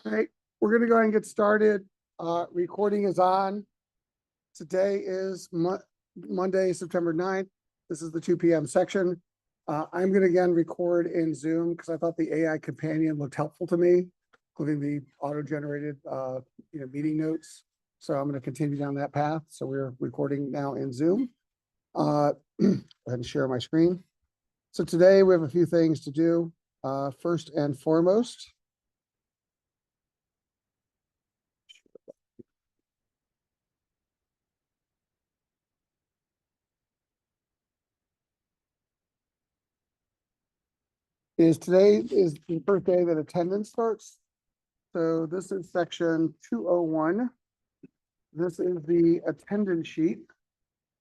All right, we're going to go ahead and get started. Recording is on. Today is Monday, September 9th. This is the 2 p.m. section. I'm going to again record in Zoom because I thought the AI companion looked helpful to me, including the auto-generated meeting notes. So I'm going to continue down that path. So we're recording now in Zoom. Go ahead and share my screen. So today we have a few things to do. First and foremost, today is the first day that attendance starts. So this is section 201. This is the attendance sheet,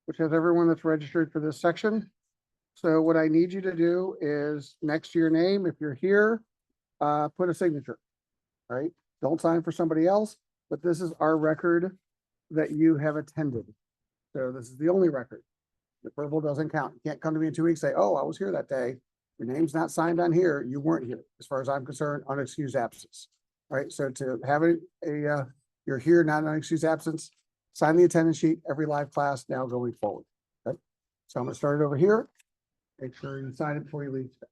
which has everyone that's registered for this section. So what I need you to do is next to your name, if you're here, put a signature, right? Don't sign for somebody else, but this is our record that you have attended. So this is the only record. The purple doesn't count. You can't come to me in 2 weeks and say, oh, I was here that day. Your name's not signed on here. You weren't here. As far as I'm concerned, unexcused absence. All right. So to have you're here, not an unexcused absence, sign the attendance sheet every live class now going forward. Okay. So I'm going to start it over here. Make sure you sign it before you leave today.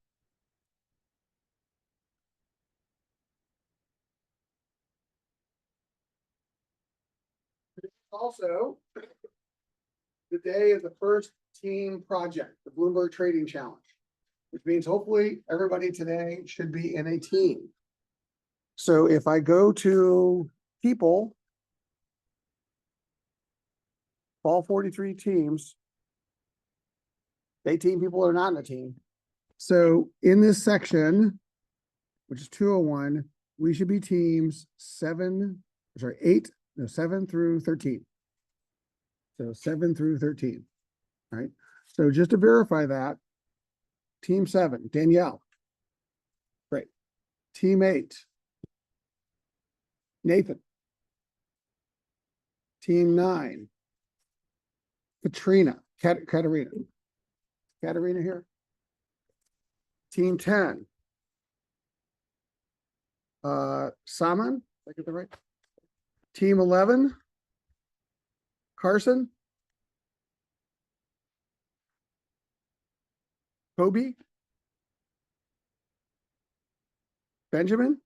Also, the day of the first team project, the Bloomberg Trading Challenge, which means hopefully everybody today should be in a team. So if I go to people, all 43 teams, 18 people are not in a team. So in this section, which is 201, we should be teams 7 through 13. So 7 through 13, right? So just to verify that, team 7, Danielle. Great. Team 8, Nathan. Team 9, Katrina. Katerina here. Team 10, Saman. Did I get that right? Team 11, Carson. Kobe. Benjamin.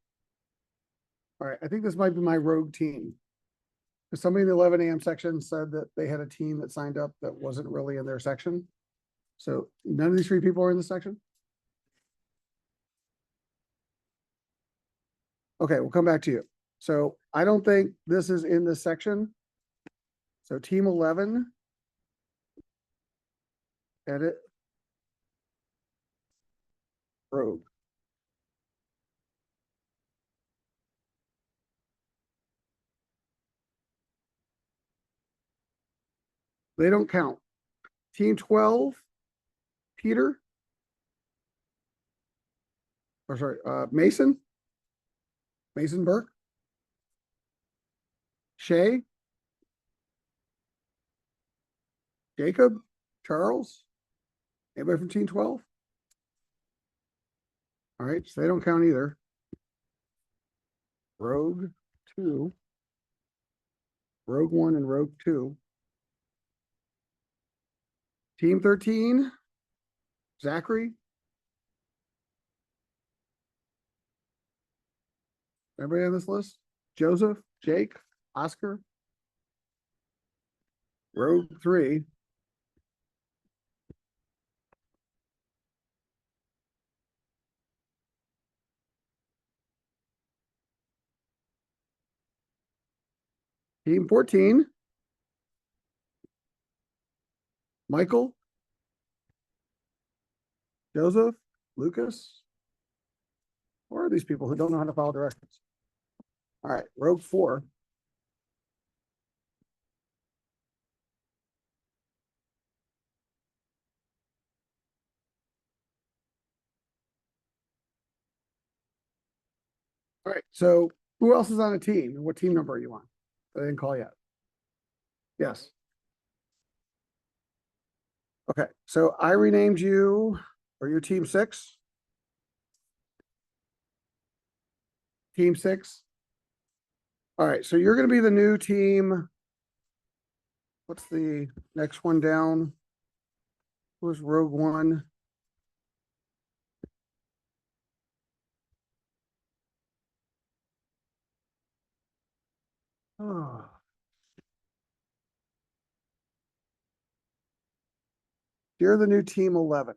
All right, I think this might be my rogue team. Somebody in the 11 a.m. section said that they had a team that signed up that wasn't really in their section. So none of these 3 people are in the section. Okay, we'll come back to you. So I don't think this is in this section. So team 11, edit, rogue. They don't count. Team 12, Peter. Or sorry, Mason Burke. Shay. Jacob. Charles. Anybody from team 12? All right, so they don't count either. Rogue 2. Rogue 1 and Rogue 2. Team 13, Zachary. Everybody on this list? Joseph, Jake, Oscar. Rogue 3. Team 14, Michael, Joseph, Lucas. Or are these people who don't know how to follow directions? All right, Rogue 4. All right, so who else is on a team? And what team number are you on? I didn't call yet. Yes. Okay, so I renamed you, or you're team 6? Team 6, All right, so you're gonna be the new team. What's the next one down? Who's Rogue One? Oh. You're the new team 11.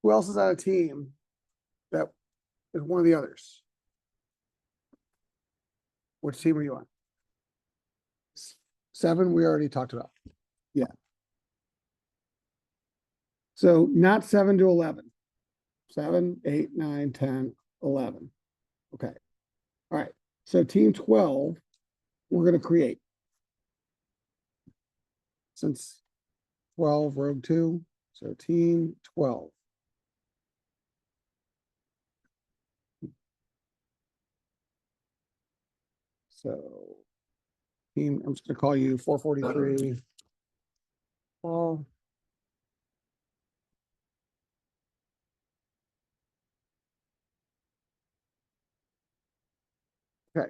Who else is on a team that is one of the others? Which team are you on? 7, we already talked about. Yeah. So not 7 to 11. 7, 8, 9, 10, 11. Okay. All right. So team 12, we're going to create. Since 12, rogue 2. So team 12. So team, I'm just going to call you 443. Paul. Okay.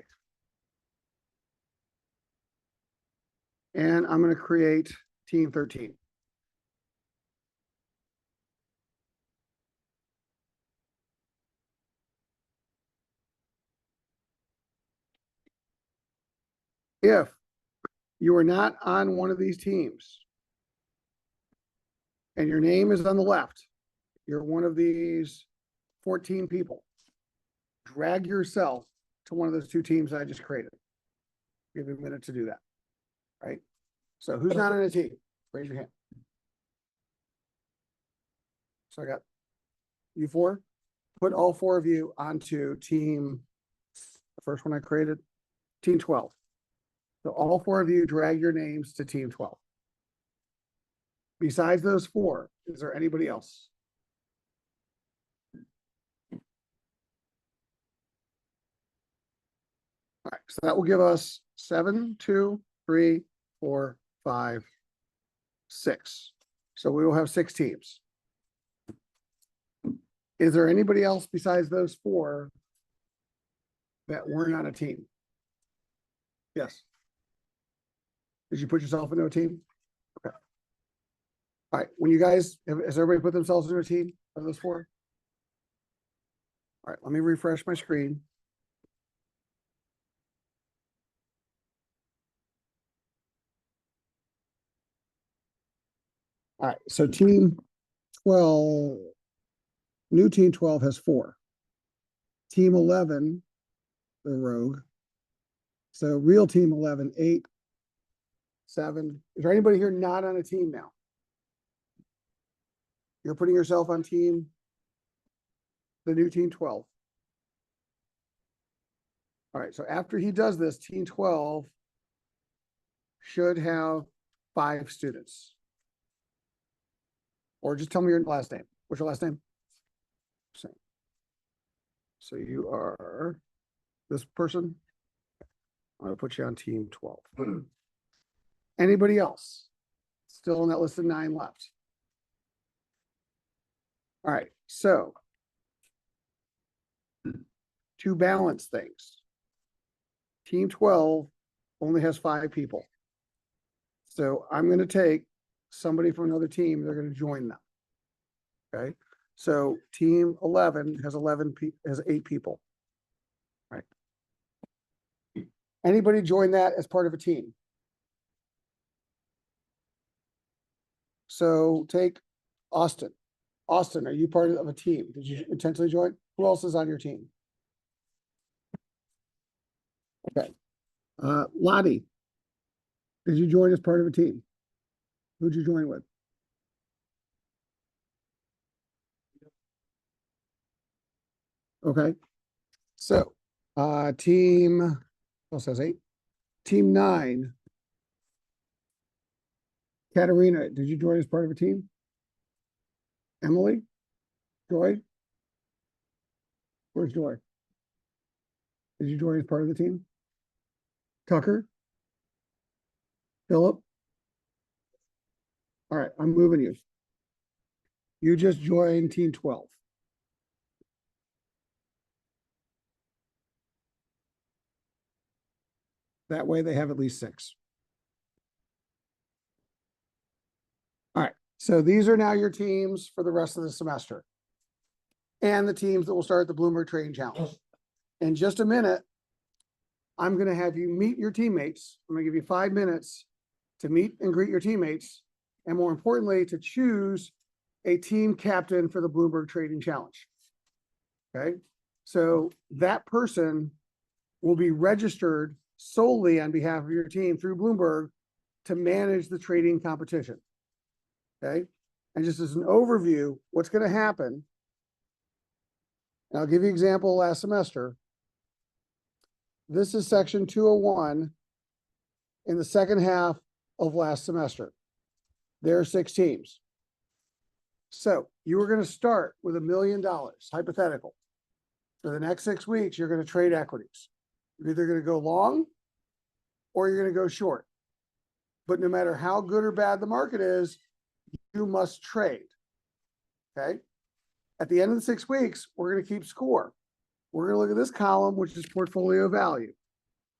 And I'm going to create team 13. If you are not on one of these teams and your name is on the left, you're one of these 14 people, drag yourself to one of those 2 teams I just created. Give you a minute to do that. Right? So who's not on a team? Raise your hand. So I got you 4. Put all 4 of you onto team, the first one I created, team 12. So all 4 of you drag your names to team 12. Besides those 4, is there anybody else? All right, so that will give us 7, 2, 3, 4, 5, 6. So we will have 6 teams. Is there anybody else besides those 4 that weren't on a team? Yes. Did you put yourself into a team? Okay. All right. When you guys, has everybody put themselves into a team of those 4? All right. Let me refresh my screen. All right. So team 12, new team 12 has 4. Team 11, the rogue. So real team 11, 8, 7. Is there anybody here not on a team now? You're putting yourself on team, the new team 12. All right. So after he does this, team 12 should have 5 students. Or just tell me your last name. What's your last name? Same. So you are this person. I'm going to put you on team 12. Anybody else? Still on that list of 9 left. All right. So to balance things, team 12 only has 5 people. So I'm going to take somebody from another team. They're going to join them. Okay. So team 11 has 8 people. Right. Anybody join that as part of a team? So take Austin. Austin, are you part of a team? Did you intentionally join? Who else is on your team? Okay. Lottie, did you join as part of a team? Who'd you join with? Okay. So, team, what says 8? Team 9. Katerina, did you join as part of a team? Emily? Joy? Where's Joy? Did you join as part of the team? Tucker? Philip? All right, I'm moving you. You just joined team 12. That way they have at least 6. All right, so these are now your teams for the rest of the semester. And the teams that will start the Bloomberg Trading Challenge. In just a minute, I'm going to have you meet your teammates. I'm going to give you 5 minutes to meet and greet your teammates. And more importantly, to choose a team captain for the Bloomberg Trading Challenge. Okay, so that person will be registered solely on behalf of your team through Bloomberg to manage the trading competition. Okay, and just as an overview, what's going to happen, and I'll give you an example last semester. This is section 201 in the second half of last semester. There are 6 teams. So you were going to start with $1 million, hypothetical. For the next 6 weeks, you're going to trade equities. You're either going to go long or you're going to go short. But no matter how good or bad the market is, you must trade. Okay? At the end of the 6 weeks, we're going to keep score. We're going to look at this column, which is portfolio value.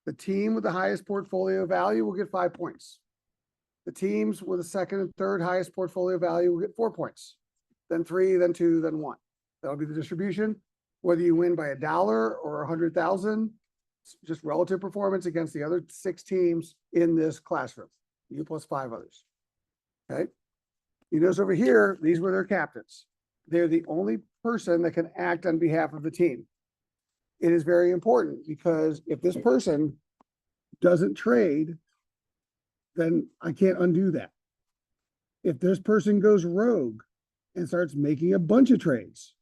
The team with the highest portfolio value will get 5 points. The teams with the second and third highest portfolio value will get 4 points. Then 3, then 2, then 1. That'll be the distribution. Whether you win by $1 or 100,000, just relative performance against the other 6 teams in this classroom. You plus 5 others. Okay. You notice over here, these were their captains. They're the only person that can act on behalf of the team. It is very important because if this person doesn't trade, then I can't undo that. If this person goes rogue and starts making a bunch of trades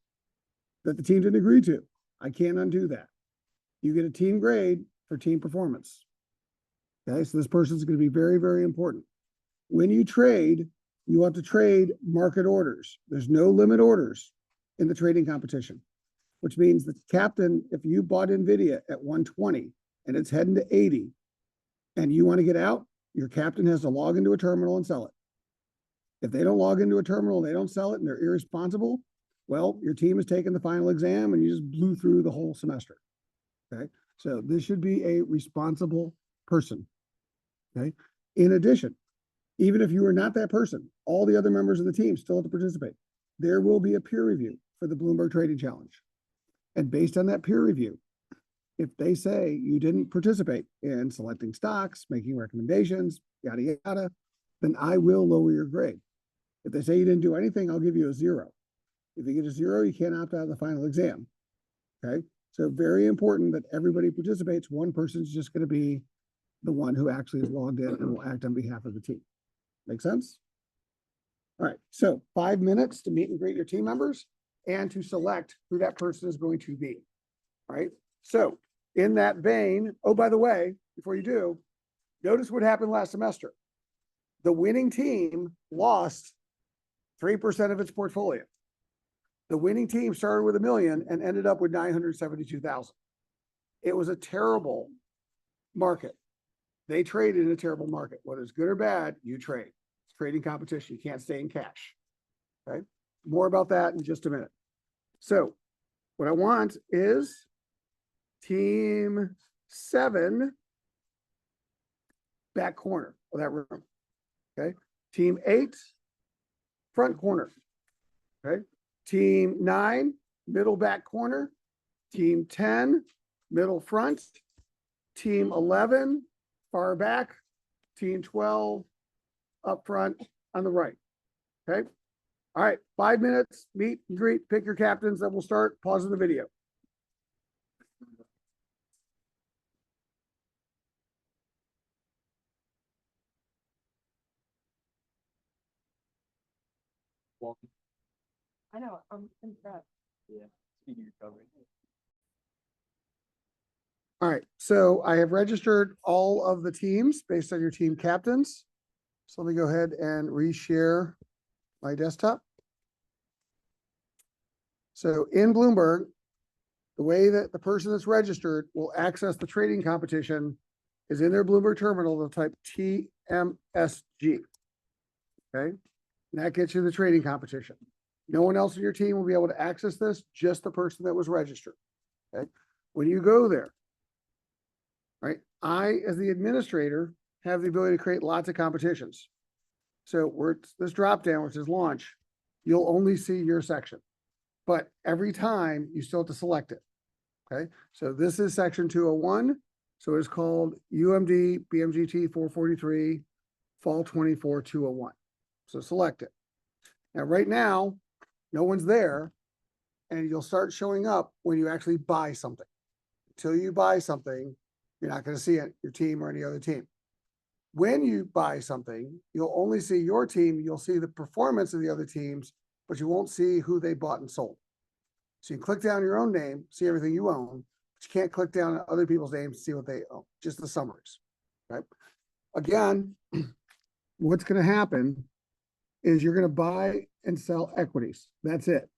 that the team didn't agree to, I can't undo that. You get a team grade for team performance. Okay, so this person is going to be very, very important. When you trade, you want to trade market orders. There's no limit orders in the trading competition, which means the captain, if you bought NVIDIA at 120 and it's heading to 80 and you want to get out, your captain has to log into a terminal and sell it. If they don't log into a terminal, they don't sell it, and they're irresponsible, well, your team has taken the final exam and you just blew through the whole semester. Okay, so this should be a responsible person. Okay, in addition, even if you are not that person, all the other members of the team still have to participate. There will be a peer review for the Bloomberg Trading Challenge. And based on that peer review, if they say you didn't participate in selecting stocks, making recommendations, yada, yada, then I will lower your grade. If they say you didn't do anything, I'll give you a 0. If you get a 0, you can't opt out of the final exam. Okay, so very important that everybody participates. One person's just going to be the one who actually is logged in and will act on behalf of the team. Make sense? All right, so 5 minutes to meet and greet your team members and to select who that person is going to be. All right, so in that vein, oh, by the way, before you do, notice what happened last semester. The winning team lost 3% of its portfolio. The winning team started with $1 million and ended up with 972,000. It was a terrible market. They traded in a terrible market. Whether it's good or bad, you trade. It's trading competition. You can't stay in cash. Okay. More about that in just a minute. So what I want is team 7 back corner of that room. Okay. Team 8 front corner. Okay. Team 9 middle back corner. Team 10 middle front. Team 11 far back. Team 12 up front on the right. Okay. All right. 5 minutes, meet and greet, pick your captains, then we'll start. Pausing the video. I know, I'm impressed. Yeah, speaking of recovery. All right, so I have registered all of the teams based on your team captains. So let me go ahead and reshare my desktop. So in Bloomberg, the way that the person that's registered will access the trading competition is in their Bloomberg terminal, they'll type TMSG. Okay, and that gets you the trading competition. No one else in your team will be able to access this, just the person that was registered. Okay, when you go there, right, I, as the administrator, have the ability to create lots of competitions. So where it's this drop down, which is launch, you'll only see your section. But every time you still have to select it. Okay, so this is section 201. So it's called UMD BMGT 443 Fall 24 201. So select it. Now, right now, no one's there, and you'll start showing up when you actually buy something. Until you buy something, you're not going to see it, your team or any other team. When you buy something, you'll only see your team, you'll see the performance of the other teams, but you won't see who they bought and sold. So you can click down your own name, see everything you own, but you can't click down on other people's names to see what they own, just the summaries, right? Again, what's going to happen is you're going to buy and sell equities. That's it.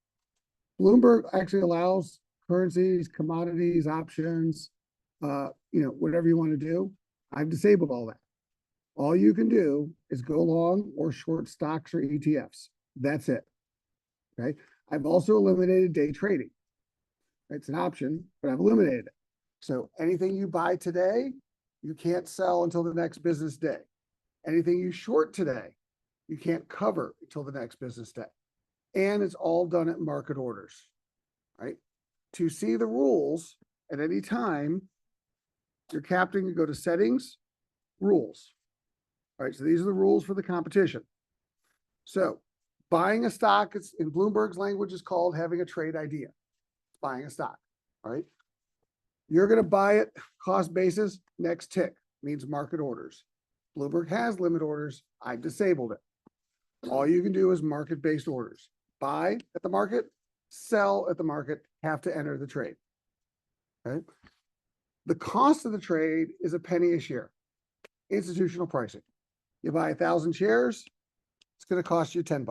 Bloomberg actually allows currencies, commodities, options, whatever you want to do. I've disabled all that. All you can do is go long or short stocks or ETFs. That's it. Okay. I've also eliminated day trading. It's an option, but I've eliminated it. So anything you buy today, you can't sell until the next business day. Anything you short today, you can't cover until the next business day. And it's all done at market orders, right? To see the rules at any time, your captain can go to settings, rules. All right, so these are the rules for the competition. So buying a stock, it's in Bloomberg's language, is called having a trade idea. Buying a stock, all right? You're going to buy it cost basis, next tick means market orders. Bloomberg has limit orders. I've disabled it. All you can do is market-based orders. Buy at the market, sell at the market, have to enter the trade. Okay. The cost of the trade is a penny a share. Institutional pricing. You buy 1,000 shares, it's going to cost you $10.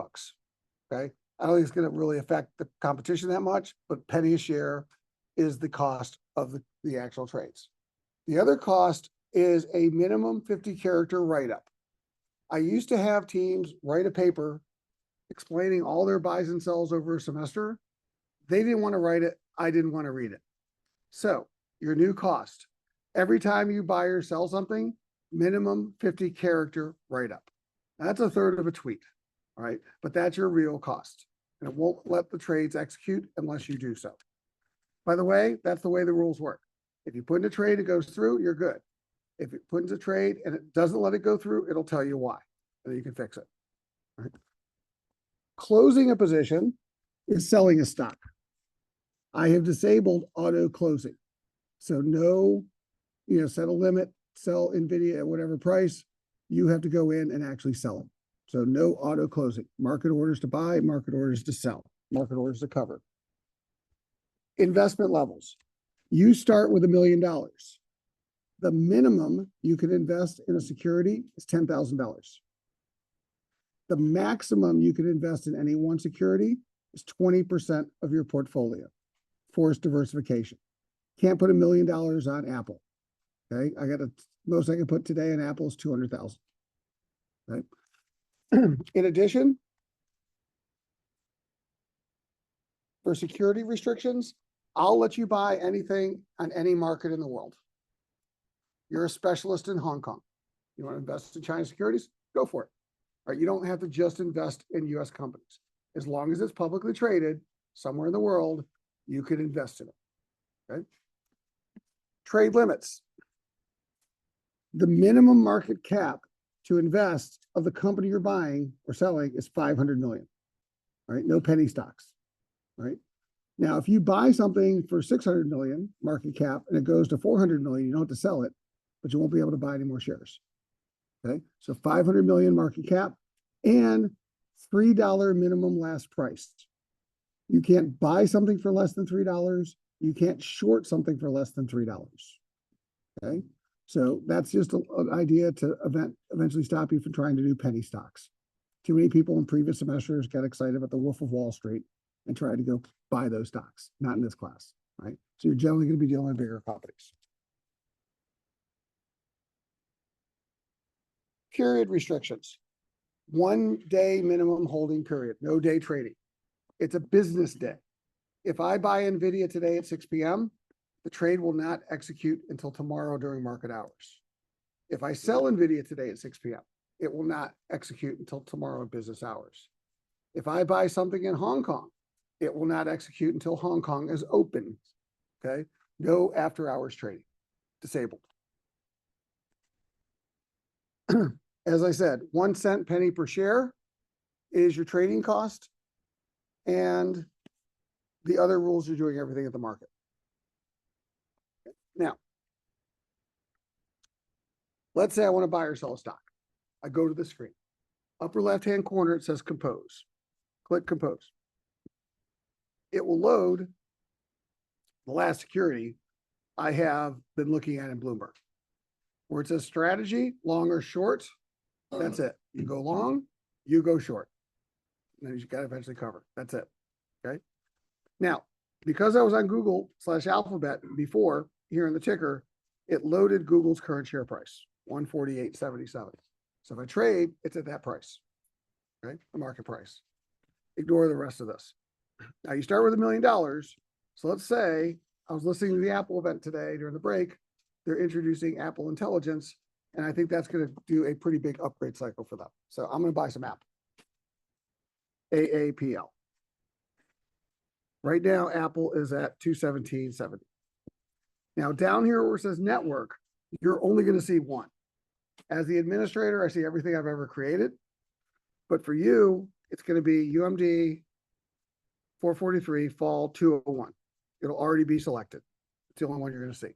Okay. I don't think it's going to really affect the competition that much, but penny a share is the cost of the actual trades. The other cost is a minimum 50 character write-up. I used to have teams write a paper explaining all their buys and sells over a semester. They didn't want to write it. I didn't want to read it. So your new cost, every time you buy or sell something, minimum 50 character write-up. That's a third of a tweet, all right? But that's your real cost. And it won't let the trades execute unless you do so. By the way, that's the way the rules work. If you put in a trade, it goes through, you're good. If it puts in a trade and it doesn't let it go through, it'll tell you why, and then you can fix it. All right. Closing a position is selling a stock. I have disabled auto closing. So no, set a limit, sell NVIDIA at whatever price, you have to go in and actually sell them. So no auto closing, market orders to buy, market orders to sell, market orders to cover. Investment levels. You start with $1 million. The minimum you can invest in a security is $10,000. The maximum you can invest in any one security is 20% of your portfolio. Forced diversification. Can't put $1 million on Apple. Okay, I got most I can put today on Apple is 200,000. Right. In addition, for security restrictions, I'll let you buy anything on any market in the world. You're a specialist in Hong Kong. You want to invest in China securities? Go for it. All right, you don't have to just invest in US companies. As long as it's publicly traded somewhere in the world, you can invest in it. Okay. Trade limits. The minimum market cap to invest of the company you're buying or selling is 500 million. All right, no penny stocks. All right. Now, if you buy something for 600 million market cap and it goes to 400 million, you don't have to sell it, but you won't be able to buy any more shares. Okay, so 500 million market cap and $3 minimum last price. You can't buy something for less than $3. You can't short something for less than $3. Okay, so that's just an idea to eventually stop you from trying to do penny stocks. Too many people in previous semesters got excited about the Wolf of Wall Street and tried to go buy those stocks. Not in this class, right? So you're generally going to be dealing with bigger companies. Period restrictions. 1 day minimum holding period, no day trading. It's a business day. If I buy NVIDIA today at 6 p.m., the trade will not execute until tomorrow during market hours. If I sell NVIDIA today at 6 p.m., it will not execute until tomorrow business hours. If I buy something in Hong Kong, it will not execute until Hong Kong is open. Okay, no after hours trading, disabled. As I said, 1 cent penny per share is your trading cost. And the other rules are doing everything at the market. Now, let's say I want to buy or sell a stock. I go to the screen. Upper left-hand corner, it says compose. Click compose. It will load the last security I have been looking at in Bloomberg, where it says strategy, long or short. That's it. You go long, you go short. And then you got to eventually cover. That's it. Okay. Now, because I was on Google/Alphabet before here in the ticker, it loaded Google's current share price, 148.77. So if I trade, it's at that price, right? The market price. Ignore the rest of this. Now you start with $1 million. So let's say I was listening to the Apple event today during the break. They're introducing Apple Intelligence, and I think that's going to do a pretty big upgrade cycle for them. So I'm going to buy some Apple. AAPL. Right now, Apple is at 217.70. Now down here where it says network, you're only going to see one. As the administrator, I see everything I've ever created. But for you, it's going to be UMD 443 fall 201. It'll already be selected. It's the only one you're going to see.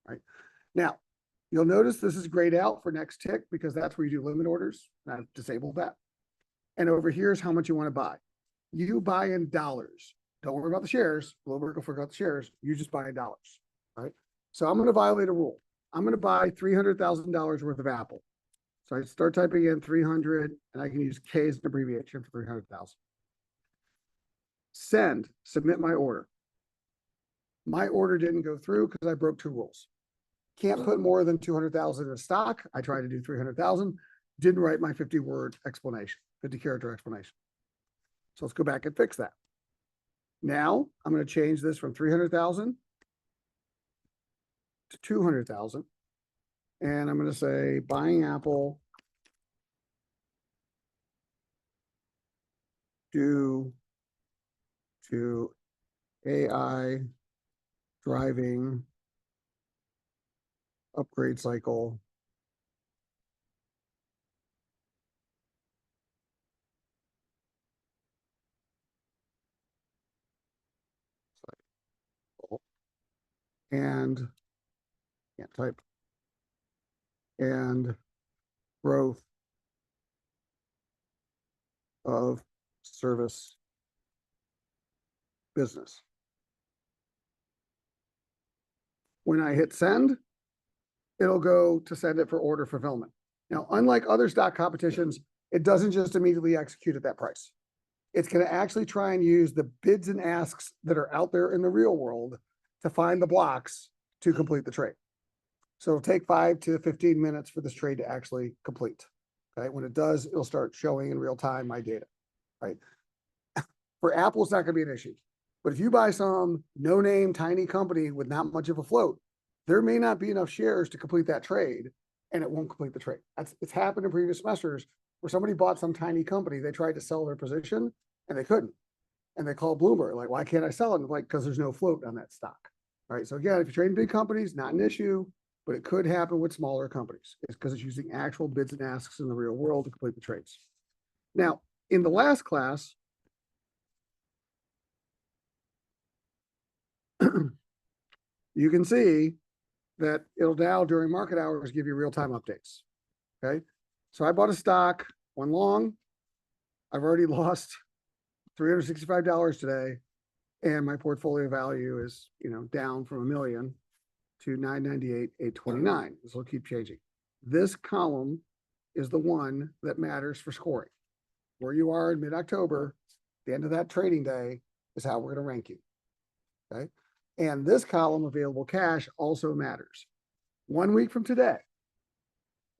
Right now, you'll notice this is grayed out for next tick because that's where you do limit orders. I've disabled that. And over here is how much you want to buy. You buy in dollars. Don't worry about the shares. Bloomberg will figure out the shares. You just buy in dollars. Right. So I'm going to violate a rule. I'm going to buy $300,000 worth of Apple. So I start typing in 300, and I can use K as an abbreviation for 300,000. Send, submit my order. My order didn't go through because I broke 2 rules. Can't put more than 200,000 in a stock. I tried to do 300,000. Didn't write my 50-word explanation, 50-character explanation. So let's go back and fix that. Now I'm going to change this from 300,000 to 200,000. And I'm going to say buying Apple due to AI driving upgrade cycle and can't type and growth of service business. When I hit send, it'll go to send it for order fulfillment. Now, unlike other stock competitions, it doesn't just immediately execute at that price. It's going to actually try and use the bids and asks that are out there in the real world to find the blocks to complete the trade. So it'll take 5 to 15 minutes for this trade to actually complete. Okay, when it does, it'll start showing in real time my data. Right. For Apple, it's not going to be an issue. But if you buy some no-name tiny company with not much of a float, there may not be enough shares to complete that trade, and it won't complete the trade. It's happened in previous semesters where somebody bought some tiny company, they tried to sell their position, and they couldn't. And they called Bloomberg, like, why can't I sell it? And like, because there's no float on that stock. All right. So again, if you're trading big companies, not an issue, but it could happen with smaller companies. It's because it's using actual bids and asks in the real world to complete the trades. Now, in the last class, you can see that it'll now during market hours give you real-time updates. Okay. So I bought a stock, one long. I've already lost $365 today. And my portfolio value is, down from $1 million to 998,829. This will keep changing. This column is the one that matters for scoring. Where you are in mid-October, the end of that trading day is how we're going to rank you. Okay. And this column, available cash, also matters. 1 week from today,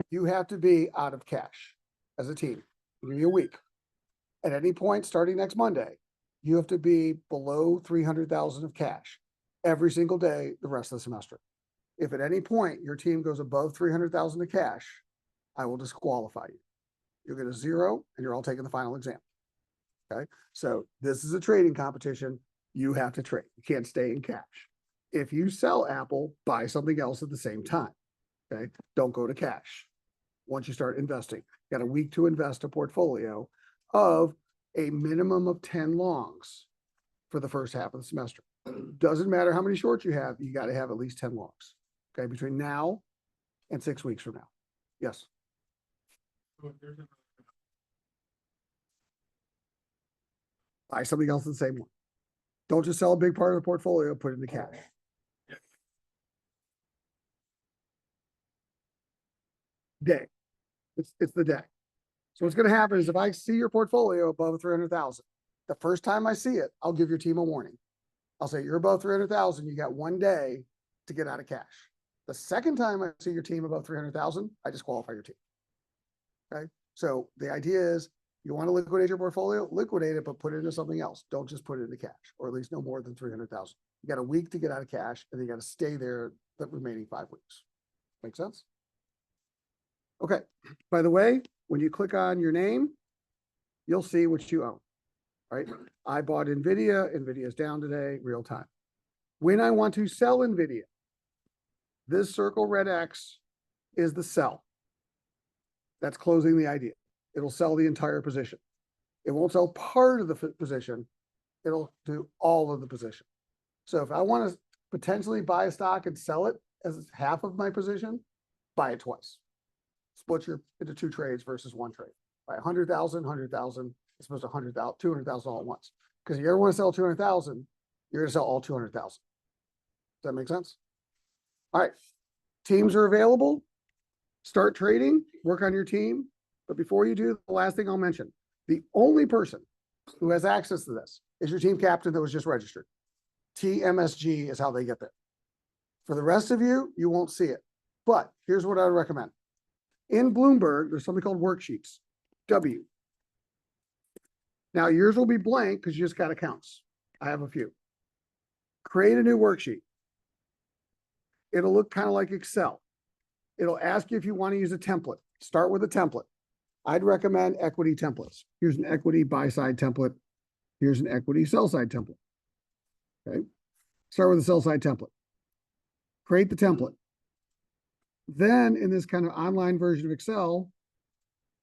you have to be out of cash as a team. I'll give you a week. At any point, starting next Monday, you have to be below 300,000 of cash every single day the rest of the semester. If at any point your team goes above 300,000 of cash, I will disqualify you. You'll get a 0 and you're all taking the final exam. Okay. So this is a trading competition. You have to trade. You can't stay in cash. If you sell Apple, buy something else at the same time. Okay. Don't go to cash. Once you start investing, you got a week to invest a portfolio of a minimum of 10 longs for the first half of the semester. Doesn't matter how many shorts you have to have at least 10 longs. Okay. Between now and 6 weeks from now. Yes. Buy something else in the same one. Don't just sell a big part of the portfolio, put it into cash. Day. It's the day. So what's going to happen is if I see your portfolio above 300,000, the first time I see it, I'll give your team a warning. I'll say, you're above 300,000. You got 1 day to get out of cash. The second time I see your team above 300,000, I disqualify your team. Okay. So the idea is you want to liquidate your portfolio, liquidate it, but put it into something else. Don't just put it into cash, or at least no more than 300,000. You got a week to get out of cash, and you got to stay there the remaining 5 weeks. Make sense? Okay. By the way, when you click on your name, you'll see what you own, right? I bought NVIDIA. NVIDIA is down today, real time. When I want to sell NVIDIA, this circle red X is the sell. That's closing the idea. It'll sell the entire position. It won't sell part of the position. It'll do all of the position. So if I want to potentially buy a stock and sell it as half of my position, buy it twice. Split your into 2 trades versus 1 trade. Buy 100,000, 100,000, as opposed to 100,000, 200,000 all at once. Because if you ever want to sell 200,000, you're going to sell all 200,000. Does that make sense? All right. Teams are available. Start trading, work on your team. But before you do, the last thing I'll mention, the only person who has access to this is your team captain that was just registered. TMSG is how they get there. For the rest of you, you won't see it. But here's what I would recommend. In Bloomberg, there's something called worksheets, W. Now yours will be blank because you just got accounts. I have a few. Create a new worksheet. It'll look kind of like Excel. It'll ask you if you want to use a template. Start with a template. I'd recommend equity templates. Here's an equity buy side template. Here's an equity sell side template. Okay. Start with a sell side template. Create the template. Then in this kind of online version of Excel,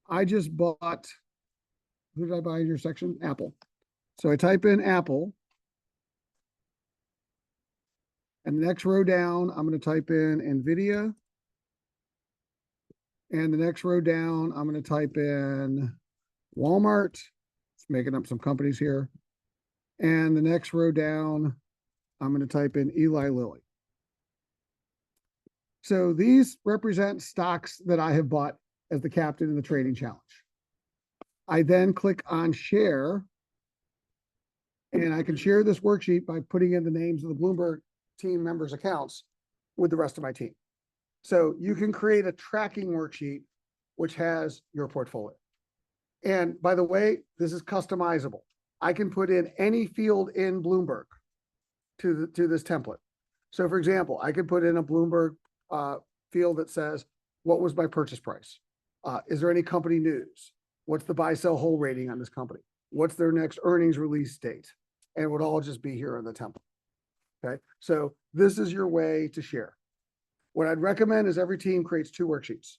I just bought, who did I buy in your section? Apple. So I type in Apple. And the next row down, I'm going to type in NVIDIA. And the next row down, I'm going to type in Walmart. Just making up some companies here. And the next row down, I'm going to type in Eli Lilly. So these represent stocks that I have bought as the captain in the trading challenge. I then click on share, and I can share this worksheet by putting in the names of the Bloomberg team members' accounts with the rest of my team. So you can create a tracking worksheet which has your portfolio. And by the way, this is customizable. I can put in any field in Bloomberg to this template. So for example, I could put in a Bloomberg field that says, what was my purchase price? Is there any company news? What's the buy, sell, hold rating on this company? What's their next earnings release date? And it would all just be here in the template. Okay, so this is your way to share. What I'd recommend is every team creates 2 worksheets.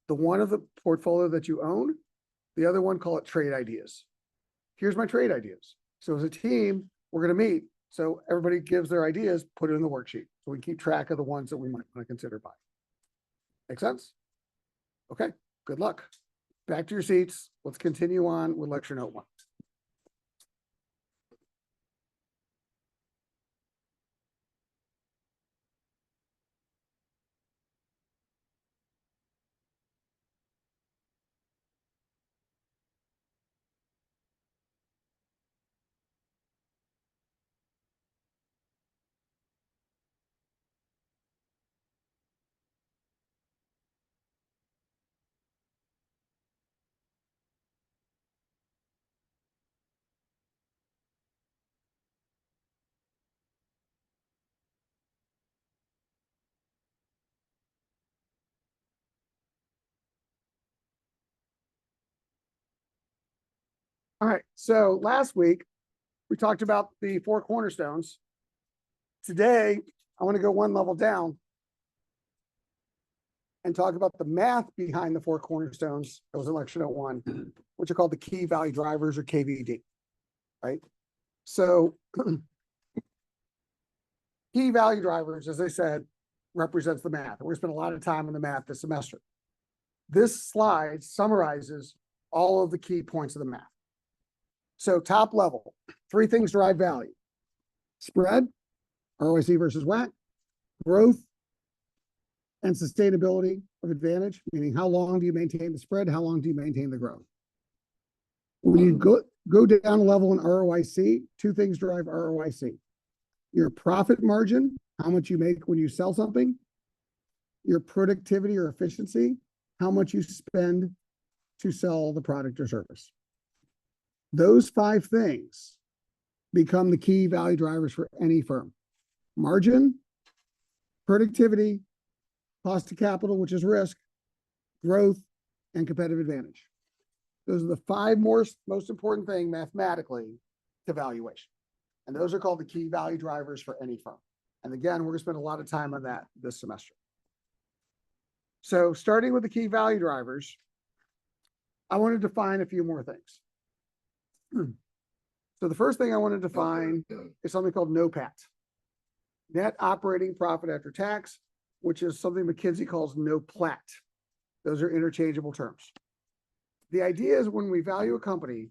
The one of the portfolio that you own, the other one, call it trade ideas. Here's my trade ideas. So as a team, we're going to meet. So everybody gives their ideas, put it in the worksheet. So we keep track of the ones that we might want to consider buying. Make sense? Okay, good luck. Back to your seats. Let's continue on with lecture note 1. All right, so last week, we talked about the four cornerstones. Today, I want to go one level down and talk about the math behind the four cornerstones. That was in Lecture Note 1, which are called the key value drivers or KVD, right? So key value drivers, as I said, represents the math. We're going to spend a lot of time on the math this semester. This slide summarizes all of the key points of the math. So top level, three things drive value: spread, ROIC versus WACC, growth, and sustainability of advantage, meaning how long do you maintain the spread, how long do you maintain the growth. When you go down a level in ROIC, two things drive ROIC: your profit margin, how much you make when you sell something; your productivity or efficiency, how much you spend to sell the product or service. Those five things become the key value drivers for any firm: margin, productivity, cost of capital, which is risk, growth, and competitive advantage. Those are the five most important things mathematically to valuation. And those are called the key value drivers for any firm. And again, we're going to spend a lot of time on that this semester. So starting with the key value drivers, I want to define a few more things. So the first thing I want to define is something called NOPAT, net operating profit after tax, which is something McKinsey calls NOPLAT. Those are interchangeable terms. The idea is when we value a company,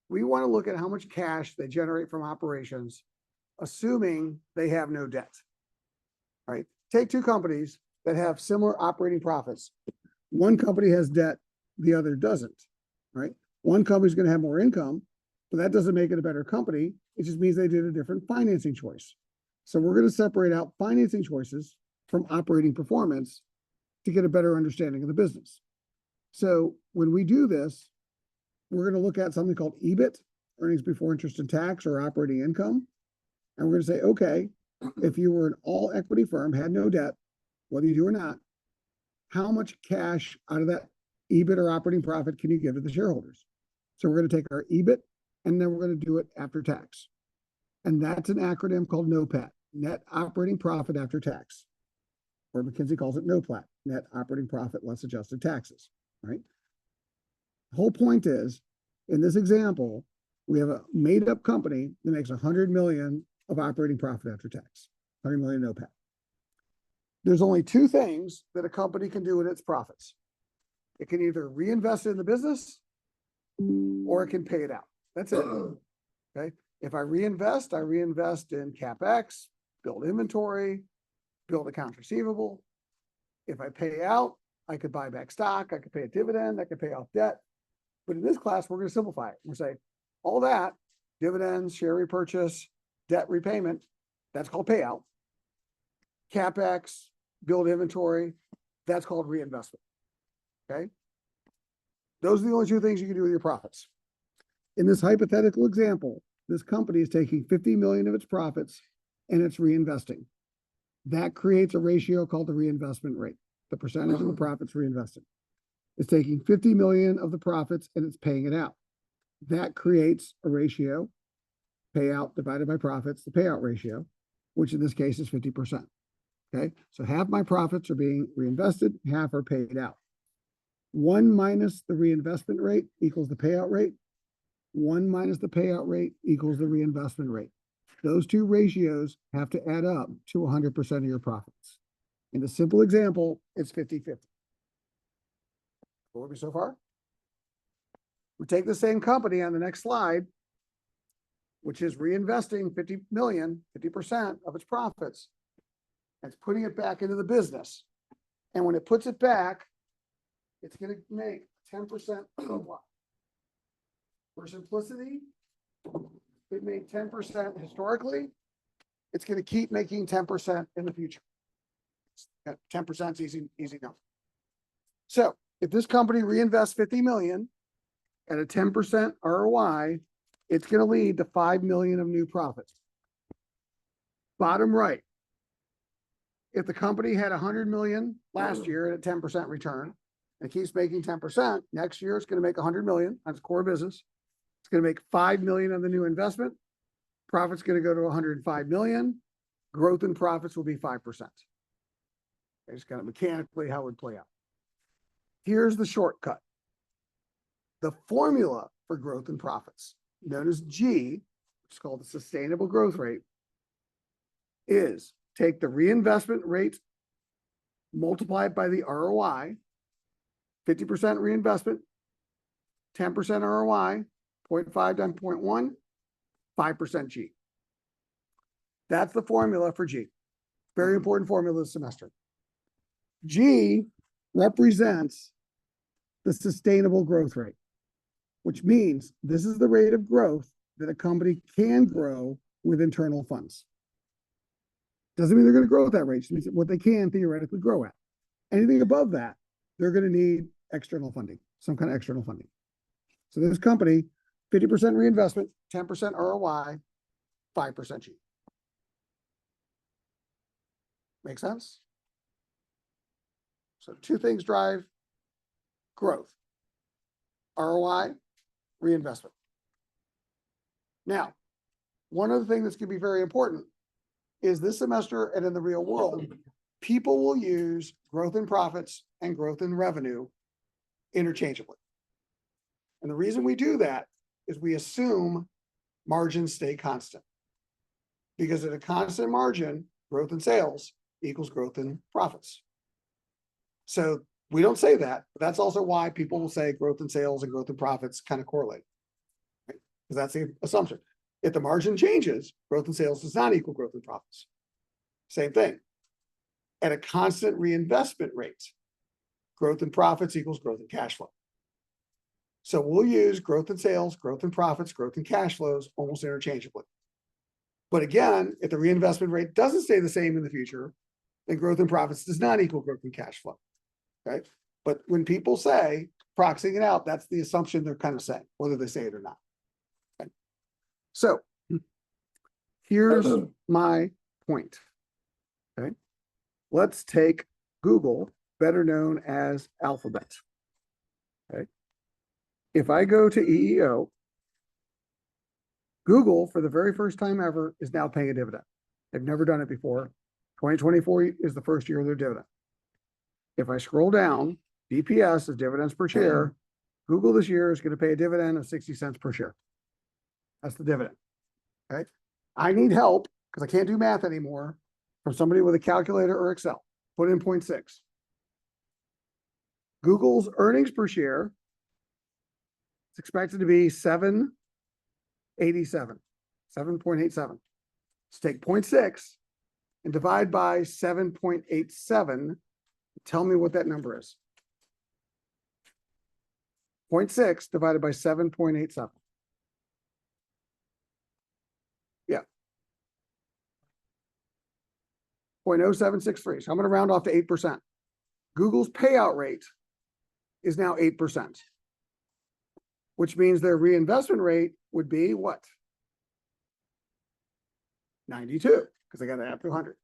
we want to look at how much cash they generate from operations, assuming they have no debt, right? Take two companies that have similar operating profits. One company has debt, the other doesn't, right? One company is going to have more income, but that doesn't make it a better company. It just means they did a different financing choice. So we're going to separate out financing choices from operating performance to get a better understanding of the business. So when we do this, we're going to look at something called EBIT, earnings before interest and tax, or operating income. And we're going to say, okay, if you were an all equity firm, had no debt, whether you do or not, how much cash out of that EBIT or operating profit can you give to the shareholders? So we're going to take our EBIT and then we're going to do it after tax. And that's an acronym called NOPAT, net operating profit after tax. Or McKinsey calls it NOPLAT, net operating profit less adjusted taxes, right? The whole point is, in this example, we have a made-up company that makes 100 million of operating profit after tax, 100 million NOPAT. There's only two things that a company can do with its profits. It can either reinvest it in the business or it can pay it out. That's it. Okay. If I reinvest in CapEx, build inventory, build accounts receivable. If I pay out, I could buy back stock, I could pay a dividend, I could pay off debt. But in this class, we're going to simplify it. We're going to say all that, dividends, share repurchase, debt repayment, that's called payout. CapEx, build inventory, that's called reinvestment. Okay. Those are the only two things you can do with your profits. In this hypothetical example, this company is taking 50 million of its profits and it's reinvesting. That creates a ratio called the reinvestment rate, the percentage of the profits reinvested. It's taking 50 million of the profits and it's paying it out. That creates a ratio, payout divided by profits, the payout ratio, which in this case is 50%. Okay, so half my profits are being reinvested, half are paid out. 1 minus the reinvestment rate equals the payout rate. 1 minus the payout rate equals the reinvestment rate. Those two ratios have to add up to 100% of your profits. In the simple example, it's 50-50. What so far? We take the same company on the next slide, which is reinvesting 50 million, 50% of its profits. And it's putting it back into the business. And when it puts it back, it's going to make 10% of what? For simplicity, it made 10% historically. It's going to keep making 10% in the future. 10% is easy number. So if this company reinvests 50 million at a 10% ROI, it's going to lead to 5 million of new profits. Bottom right, if the company had 100 million last year at a 10% return and keeps making 10%, next year it's going to make 100 million. That's core business. It's going to make 5 million on the new investment. Profit's going to go to 105 million. Growth in profits will be 5%. It's kind of mechanically how it would play out. Here's the shortcut. The formula for growth in profits, known as G, which is called the sustainable growth rate, is take the reinvestment rate, multiply it by the ROI, 50% reinvestment, 10% ROI, 0.5 times 0.1, 5% G. That's the formula for G. Very important formula this semester. G represents the sustainable growth rate, which means this is the rate of growth that a company can grow with internal funds. Doesn't mean they're going to grow at that rate. It means what they can theoretically grow at. Anything above that, they're going to need external funding, some kind of external funding. So this company, 50% reinvestment, 10% ROI, 5% G. Make sense? So two things drive growth: ROI, reinvestment. Now, one other thing that's going to be very important is this semester and in the real world, people will use growth in profits and growth in revenue interchangeably. And the reason we do that is we assume margins stay constant. Because at a constant margin, growth in sales equals growth in profits. So we don't say that, but that's also why people will say growth in sales and growth in profits kind of correlate. Right? Because that's the assumption. If the margin changes, growth in sales does not equal growth in profits. Same thing. At a constant reinvestment rate, growth in profits equals growth in cash flow. So we'll use growth in sales, growth in profits, growth in cash flows almost interchangeably. But again, if the reinvestment rate doesn't stay the same in the future, then growth in profits does not equal growth in cash flow. Okay? But when people say proxying it out, that's the assumption they're kind of saying, whether they say it or not. Okay? So here's my point. Okay. Let's take Google, better known as Alphabet. Okay. If I go to EEO, Google, for the very first time ever, is now paying a dividend. They've never done it before. 2024 is the first year of their dividend. If I scroll down, DPS is dividends per share. Google this year is going to pay a dividend of 60 cents per share. That's the dividend. Okay. I need help because I can't do math anymore from somebody with a calculator or Excel. Put in 0.6. Google's earnings per share is expected to be 7.87. 7.87. Let's take 0.6 and divide by 7.87. Tell me what that number is. 0.6 divided by 7.87. Yeah. 0.0763. So I'm going to round off to 8%. Google's payout rate is now 8%, which means their reinvestment rate would be what? 92, because they got to add 200.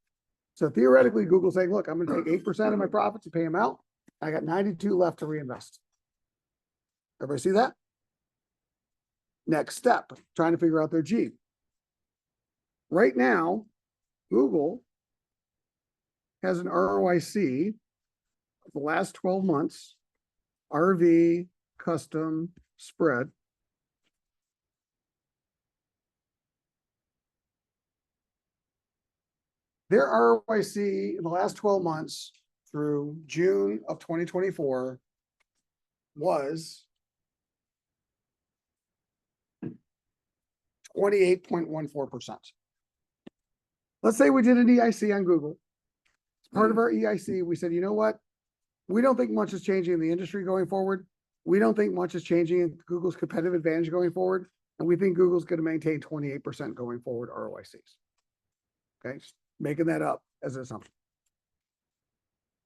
So theoretically, Google's saying, look, I'm going to take 8% of my profits and pay them out. I got 92 left to reinvest. Everybody see that? Next step, trying to figure out their G. Right now, Google has an ROIC of the last 12 months, RV, custom, spread. Their ROIC in the last 12 months through June of 2024 was 28.14%. Let's say we did an EIC on Google. As part of our EIC, we said, you know what? We don't think much is changing in the industry going forward. We don't think much is changing in Google's competitive advantage going forward. And we think Google's going to maintain 28% going forward ROICs. Okay, just making that up as an assumption.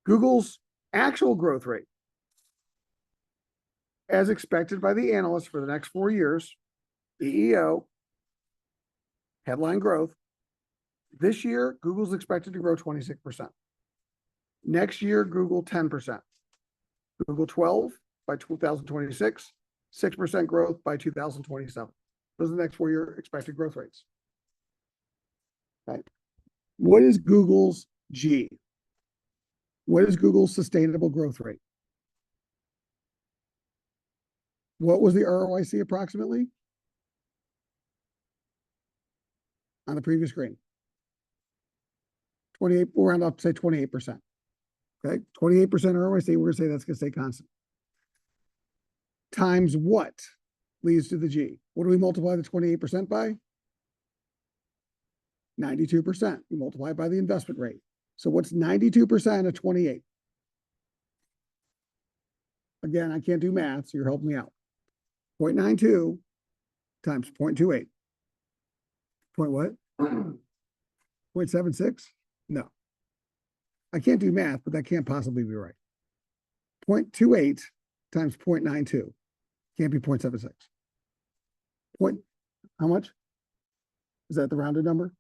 Google's actual growth rate, as expected by the analysts for the next 4 years, EEO, headline growth. This year, Google's expected to grow 26%. Next year, Google 10%. Google 12 by 2026, 6% growth by 2027. Those are the next 4-year expected growth rates. Right. What is Google's G? What is Google's sustainable growth rate? What was the ROIC approximately? On the previous screen. 28, we'll round up to say 28%. Okay, 28% ROIC, we're gonna say that's gonna stay constant. Times what leads to the G? What do we multiply the 28% by? 92%. You multiply it by the investment rate. So what's 92% of 28? Again, I can't do math, so you're helping me out. 0.92 times 0.28. Point what? 0.76? No. I can't do math, but that can't possibly be right. 0.28 times 0.92 can't be 0.76. How much? Is that the rounded number?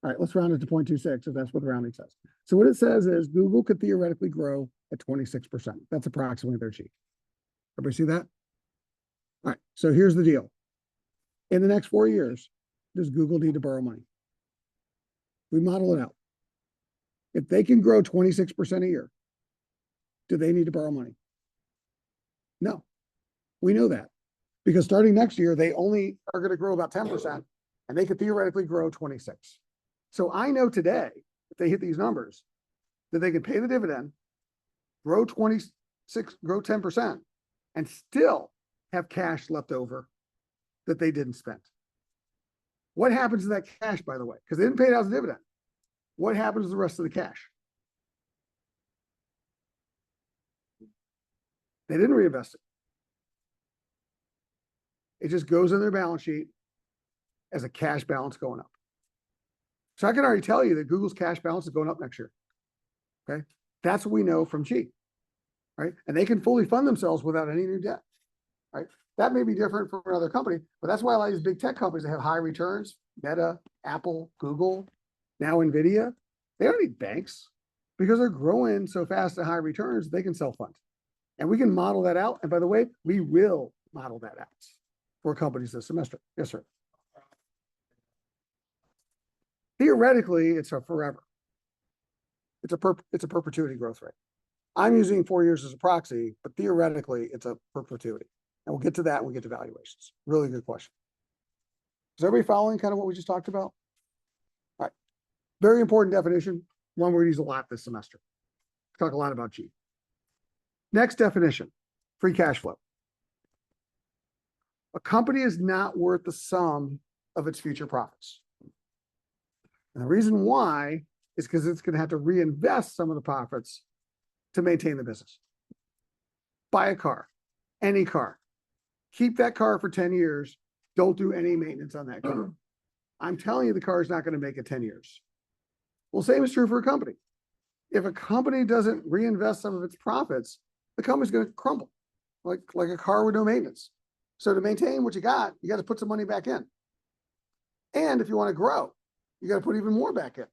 All right, let's round it to 0.26 if that's what the rounding says. So what it says is Google could theoretically grow at 26%. That's approximately their G. Everybody see that? All right, so here's the deal. In the next 4 years, does Google need to borrow money? We model it out. If they can grow 26% a year, do they need to borrow money? No. We know that because starting next year, they only are going to grow about 10% and they could theoretically grow 26. So I know today, if they hit these numbers, that they can pay the dividend, grow 10%, and still have cash left over that they didn't spend. What happens to that cash, by the way? Because they didn't pay it out as a dividend. What happens to the rest of the cash? They didn't reinvest it. It just goes in their balance sheet as a cash balance going up. So I can already tell you that Google's cash balance is going up next year. Okay. That's what we know from G. Right. And they can fully fund themselves without any new debt. Right. That may be different from another company, but that's why a lot of these big tech companies that have high returns, Meta, Apple, Google, now NVIDIA, they don't need banks because they're growing so fast at high returns, they can self-fund. And we can model that out. And by the way, we will model that out for companies this semester. Yes, sir. Theoretically, it's a forever. It's a perpetuity growth rate. I'm using 4 years as a proxy, but theoretically, it's a perpetuity. And we'll get to that when we get to valuations. Really good question. Is everybody following kind of what we just talked about? All right. Very important definition. One we're going to use a lot this semester. Talk a lot about G. Next definition, free cash flow. A company is not worth the sum of its future profits. And the reason why is because it's going to have to reinvest some of the profits to maintain the business. Buy a car, any car. Keep that car for 10 years. Don't do any maintenance on that car. I'm telling you, the car is not going to make it 10 years. Well, same is true for a company. If a company doesn't reinvest some of its profits, the company's going to crumble like a car with no maintenance. So to maintain what you got to put some money back in. And if you want to grow, you got to put even more back in.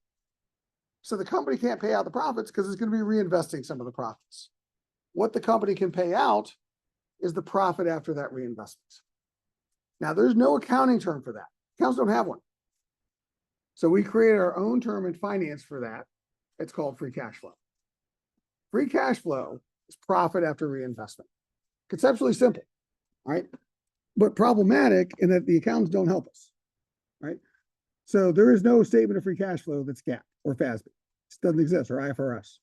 So the company can't pay out the profits because it's going to be reinvesting some of the profits. What the company can pay out is the profit after that reinvestment. Now, there's no accounting term for that. Accounts don't have one. So we created our own term in finance for that. It's called free cash flow. Free cash flow is profit after reinvestment. Conceptually simple, right? But problematic in that the accountants don't help us, right? So there is no statement of free cash flow that's GAAP or FASB. It doesn't exist, or IFRS.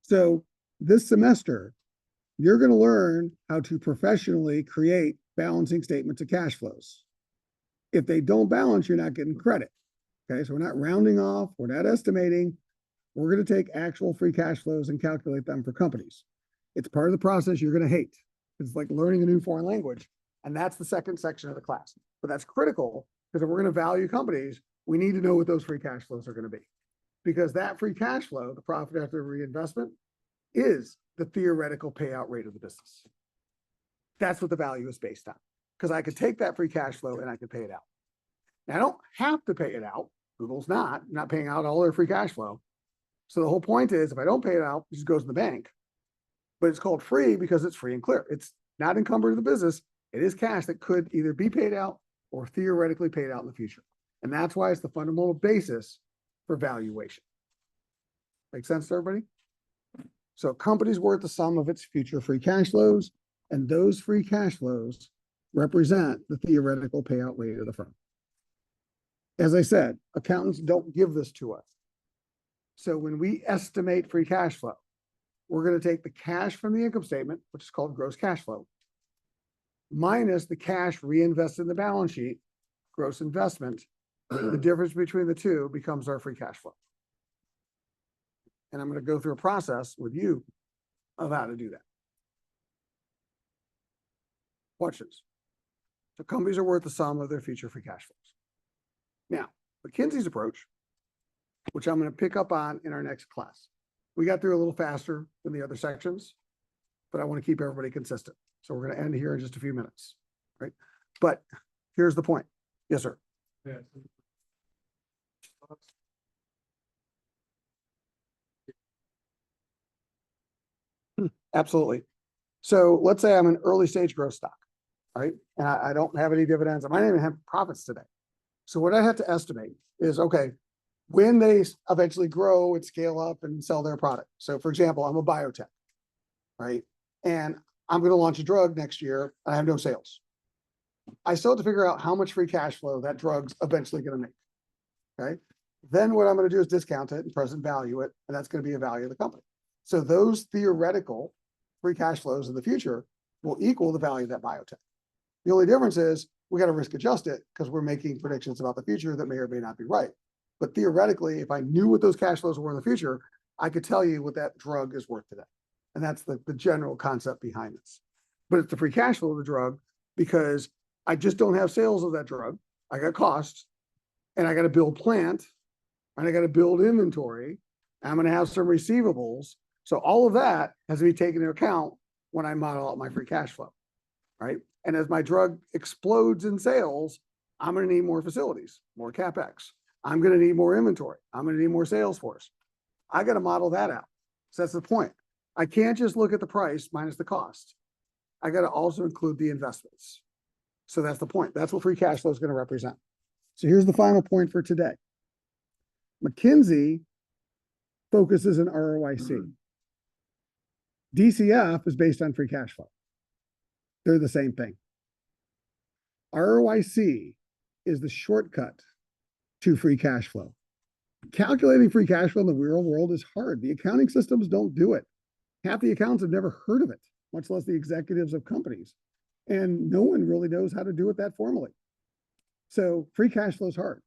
So this semester, you're going to learn how to professionally create balancing statements of cash flows. If they don't balance, you're not getting credit. Okay, so we're not rounding off, we're not estimating. We're going to take actual free cash flows and calculate them for companies. It's part of the process you're going to hate. It's like learning a new foreign language. And that's the second section of the class. But that's critical because if we're going to value companies, we need to know what those free cash flows are going to be. Because that free cash flow, the profit after reinvestment, is the theoretical payout rate of the business. That's what the value is based on. Because I could take that free cash flow and I could pay it out. Now, I don't have to pay it out. Google's not paying out all their free cash flow. So the whole point is, if I don't pay it out, it just goes in the bank. But it's called free because it's free and clear. It's not encumbered to the business. It is cash that could either be paid out or theoretically paid out in the future. And that's why it's the fundamental basis for valuation. Make sense to everybody? So a company's worth the sum of its future free cash flows, and those free cash flows represent the theoretical payout rate of the firm. As I said, accountants don't give this to us. So when we estimate free cash flow, we're going to take the cash from the income statement, which is called gross cash flow, minus the cash reinvested in the balance sheet, gross investment. The difference between the two becomes our free cash flow. And I'm going to go through a process with you of how to do that. Watch this. So companies are worth the sum of their future free cash flows. Now, McKinsey's approach, which I'm going to pick up on in our next class. We got through a little faster than the other sections, but I want to keep everybody consistent. So we're going to end here in just a few minutes, right? But here's the point. Yes, sir. Yeah. Absolutely. So let's say I'm an early stage growth stock, right? And I don't have any dividends. I might even have profits today. So what I have to estimate is, okay, when they eventually grow and scale up and sell their product. So for example, I'm a biotech, right? And I'm going to launch a drug next year. I have no sales. I still have to figure out how much free cash flow that drug's eventually going to make. Okay. Then what I'm going to do is discount it and present value it. And that's going to be a value of the company. So those theoretical free cash flows in the future will equal the value of that biotech. The only difference is we got to risk adjust it because we're making predictions about the future that may or may not be right. But theoretically, if I knew what those cash flows were in the future, I could tell you what that drug is worth today. And that's the general concept behind this. But it's the free cash flow of the drug because I just don't have sales of that drug. I got costs and I got to build plant and I got to build inventory. I'm going to have some receivables. So all of that has to be taken into account when I model out my free cash flow, right? And as my drug explodes in sales, I'm going to need more facilities, more CapEx. I'm going to need more inventory. I'm going to need more sales force. I got to model that out. So that's the point. I can't just look at the price minus the cost. I got to also include the investments. So that's the point. That's what free cash flow is going to represent. So here's the final point for today. McKinsey focuses on ROIC. DCF is based on free cash flow. They're the same thing. ROIC is the shortcut to free cash flow. Calculating free cash flow in the real world is hard. The accounting systems don't do it. Half the accountants have never heard of it, much less the executives of companies. And no one really knows how to do it that formally. So free cash flow is hard.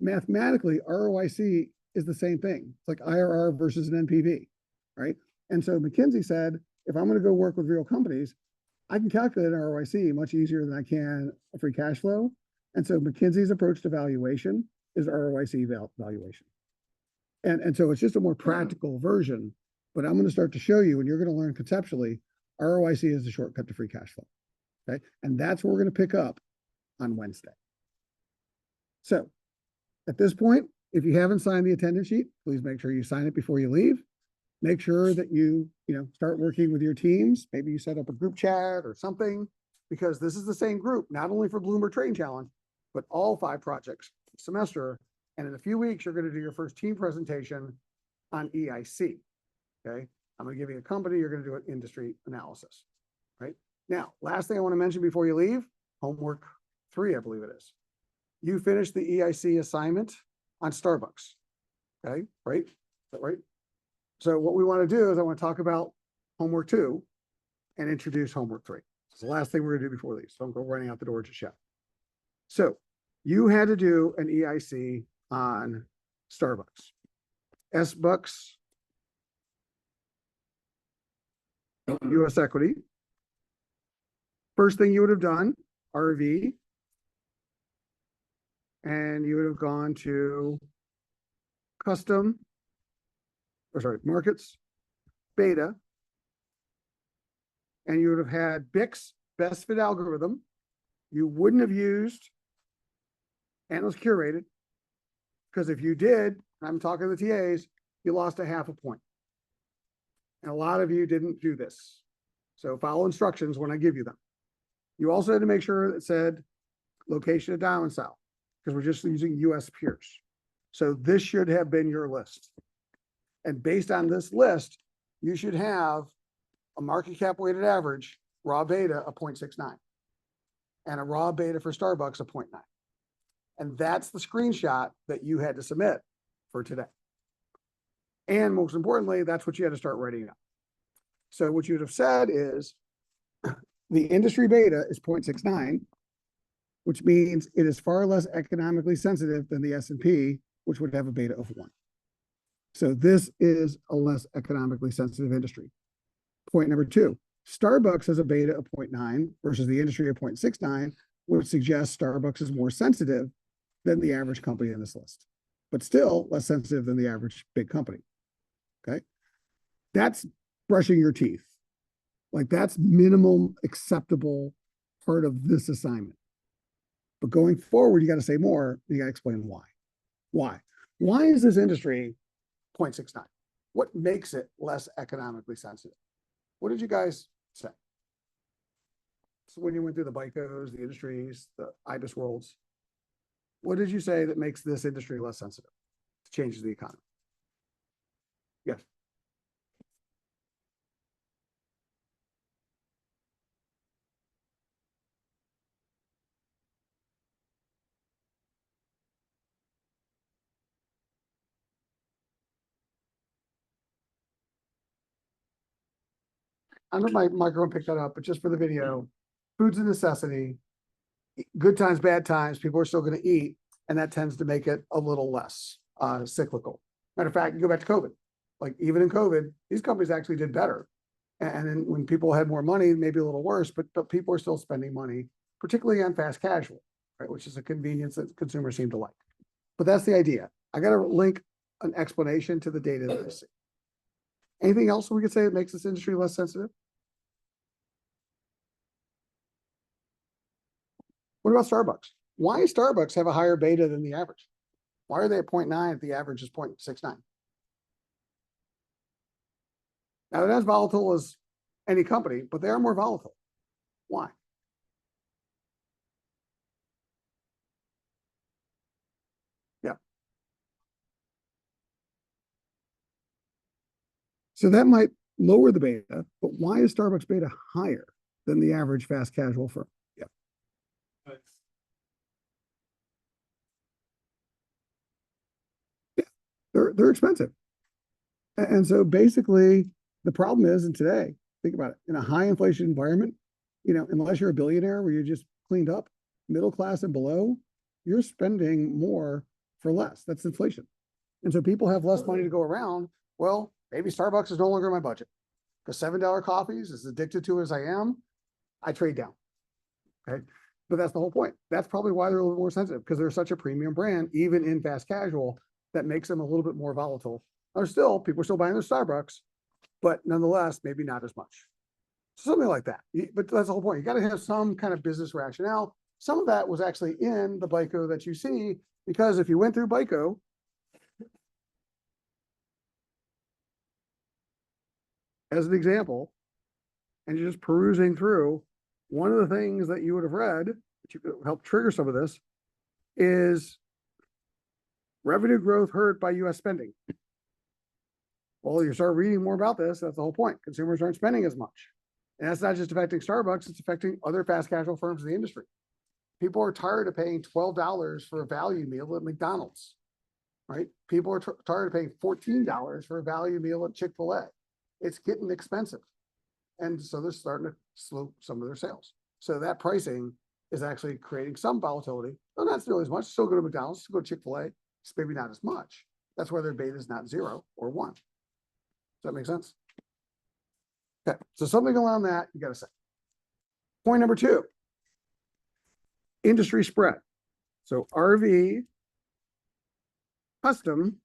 Mathematically, ROIC is the same thing. It's like IRR versus an NPV, right? And so McKinsey said, if I'm going to go work with real companies, I can calculate an ROIC much easier than I can a free cash flow. And so McKinsey's approach to valuation is ROIC valuation. And so it's just a more practical version, but I'm going to start to show you, and you're going to learn conceptually, ROIC is the shortcut to free cash flow. Okay. And that's what we're going to pick up on Wednesday. So at this point, if you haven't signed the attendance sheet, please make sure you sign it before you leave. Make sure that you start working with your teams. Maybe you set up a group chat or something, because this is the same group, not only for Bloomberg Trading Challenge, but all 5 projects semester. And in a few weeks, you're going to do your first team presentation on EIC. Okay. I'm going to give you a company. You're going to do an industry analysis. Right. Now, last thing I want to mention before you leave, homework 3, I believe it is. You finished the EIC assignment on SBUX. Okay. Right. Is that right? So what we want to do is I want to talk about homework 2 and introduce homework 3. It's the last thing we're going to do before these. So I'm going running out the door just yet. So you had to do an EIC on SBUX. SBUX, US equity. First thing you would have done, RV, and you would have gone to markets, beta, and you would have had BIC's best fit algorithm. You wouldn't have used analyst curated, because if you did, I'm talking to the TAs, you lost a half a point. And a lot of you didn't do this. So follow instructions when I give you them. You also had to make sure it said location of domicile, because we're just using US peers. So this should have been your list. And based on this list, you should have a market cap weighted average, raw beta of 0.69, and a raw beta for Starbucks of 0.9. And that's the screenshot that you had to submit for today. And most importantly, that's what you had to start writing up. So what you would have said is the industry beta is 0.69, which means it is far less economically sensitive than the S&P, which would have a beta of 1. So this is a less economically sensitive industry. Point number 2, Starbucks has a beta of 0.9 versus the industry of 0.69, which suggests Starbucks is more sensitive than the average company in this list, but still less sensitive than the average big company. Okay. That's brushing your teeth. Like that's minimum acceptable part of this assignment. But going forward, you got to say more. You got to explain why. Why is this industry 0.69? What makes it less economically sensitive? What did you guys say? So when you went through the BICOs, the industries, the IBIS worlds, what did you say that makes this industry less sensitive to changes the economy? Yes. I don't know if my microphone picked that up, but just for the video, food's a necessity. Good times, bad times, people are still going to eat, and that tends to make it a little less cyclical. Matter of fact, you go back to COVID. Like even in COVID, these companies actually did better. And then when people had more money, maybe a little worse, but people are still spending money, particularly on fast casual, right? Which is a convenience that consumers seem to like. But that's the idea. I got to link an explanation to the data that I see. Anything else we could say that makes this industry less sensitive? What about Starbucks? Why does Starbucks have a higher beta than the average? Why are they at 0.9 if the average is 0.69? Now, they're not as volatile as any company, but they are more volatile. Why? Yeah. So that might lower the beta, but why is Starbucks beta higher than the average fast casual firm? Yeah. Yeah. They're expensive. And so basically the problem is, and today, think about it, in a high inflation environment, unless you're a billionaire where you just cleaned up, middle class and below, you're spending more for less. That's inflation. And so people have less money to go around. Well, maybe Starbucks is no longer my budget because $7 coffees, as addicted to as I am, I trade down. Okay. But that's the whole point. That's probably why they're a little more sensitive, because they're such a premium brand, even in fast casual, that makes them a little bit more volatile. People are still buying their Starbucks, but nonetheless, maybe not as much. Something like that. But that's the whole point. You got to have some kind of business rationale. Some of that was actually in the BICO that you see, because if you went through BICO, as an example, and you're just perusing through, one of the things that you would have read, which could help trigger some of this, is revenue growth hurt by US spending. Well, you start reading more about this, that's the whole point. Consumers aren't spending as much. And that's not just affecting Starbucks, it's affecting other fast casual firms in the industry. People are tired of paying $12 for a value meal at McDonald's, right? People are tired of paying $14 for a value meal at Chick-fil-A. It's getting expensive. And so they're starting to slow some of their sales. So that pricing is actually creating some volatility. Well, not nearly as much. Still go to McDonald's, still go to Chick-fil-A. It's maybe not as much. That's why their beta is not 0 or 1. Does that make sense? Okay, so something around that you got to say. Point number 2, industry spread. So RV, custom,